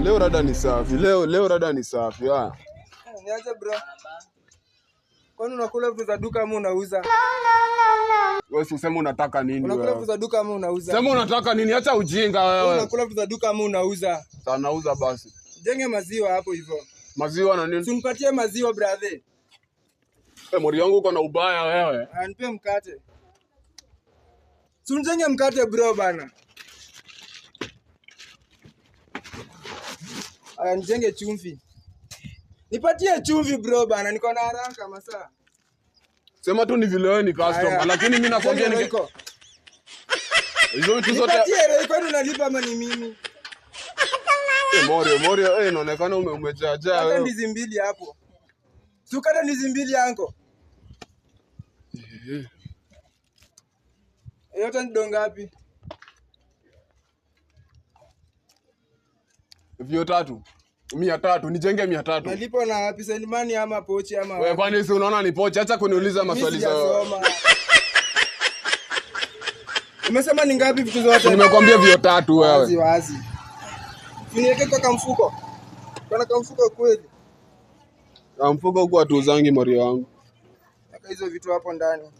Leo rada ni safi. Leo rada ni safi. Niache bro. Kwani unakula vitu za duka ama unauza? Wewe useme unataka nini wewe? Unakula vitu za duka ama unauza? Sema unataka nini? Acha ujinga wewe. Unakula vitu za duka ama unauza? Sasa nauza basi. Jenge maziwa hapo hivyo. Maziwa na nini? Unipatie maziwa brother. Mori yangu uko na ubaya wewe. Nipe mkate. Unjenge mkate bro bana. Nijenge chumvi. Nipatie chumvi bro bana, niko na haraka masaa. Sema tu ni vile wewe ni customer, lakini mimi nakwambia niko. Hizo vitu zote. Nipatie leo, kwani unalipa ama ni mimi? Mori, inaonekana umejaja wewe. Hata ndizi mbili hapo. Sukata ndizi mbili yanko. Yote ni donga ngapi? Vyo 3. 300, nijenge 300. Nalipo na wapi Selimani ama pochi ama? Wewe kwani si unaona ni pochi? Acha kuniuliza maswali sawa. Umesema ni ngapi vitu zote? Nimekwambia vyo 3 wewe. Wazi. Niweke kwa kamfuko. Kuna kamfuko kweli? Kamfuko huko atuzangi Mori wangu. Weka hizo vitu hapo ndani.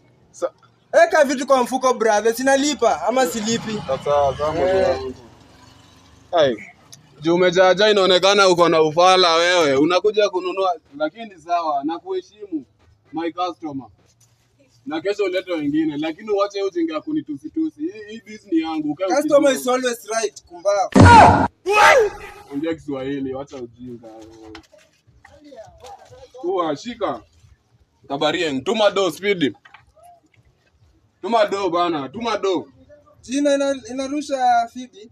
Eka vitu kwa mfuko brother, sinalipa ama silipi? Sasa Mori wangu. Juu umejaja inaonekana uko na ufala wewe. Unakuja kununua lakini sawa na kuheshimu my customer. Na kesho ulete wengine lakini uache ujinga ya kunitusi. Hii business yangu. Customer is always right, kumbavu. Ongea Kiswahili, acha ujinga. Shika. Tabarien, tuma do speed. Tuma do bana, tuma do. Jina inarusha feed.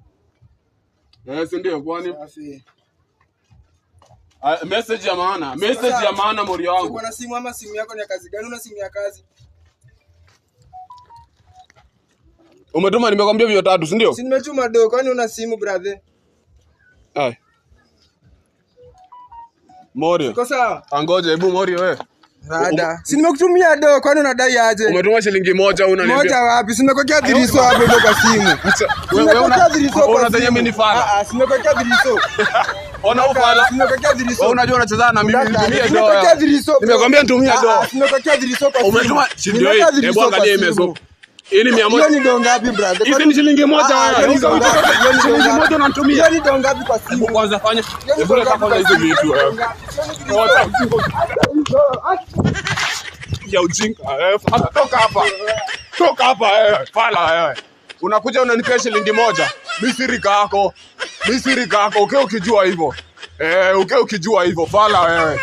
Yes, ndio kwani. Message ya maana Mori wangu. Uko na simu ama simu yako ni ya kazi gani? Una simu ya kazi? Umetuma nimekwambia vyo 3, si ndio? Si nimetuma do, kwani una simu brother? Mori. Uko sawa? Angoje, hebu Mori wewe. Rada. Si nimekutumia do, kwani unadai aje? Umetuma shilingi 1 unaniambia. Moja wapi? Si nimekokea dhiriso hapo ndio kwa simu. Wewe unadhania mimi ni fala? Si nimekokea dhiriso. Ona ufala. Si nimekokea dhiriso. Wewe unajua unacheza na mimi nitumie do. Nimekokea dhiriso. Nimekwambia nitumie do. Si nimekokea dhiriso kwa simu. Umetuma ndio hii. Hebu angalia imezo. Hii ni 100. Hiyo ni do ngapi brother? Hizi ni shilingi 1. Hizo shilingi 1 unanitumia. Hiyo ni do ngapi kwa simu? Hebu kwanza fanya. Hebu leta kwanza hizo vitu wewe. Ya ujinga. Toka hapa. Toka hapa wewe. Fala wewe. Unakuja unanipea shilingi 1. Misiri kako. Ukijua hivyo. Ukijua hivyo. Fala wewe.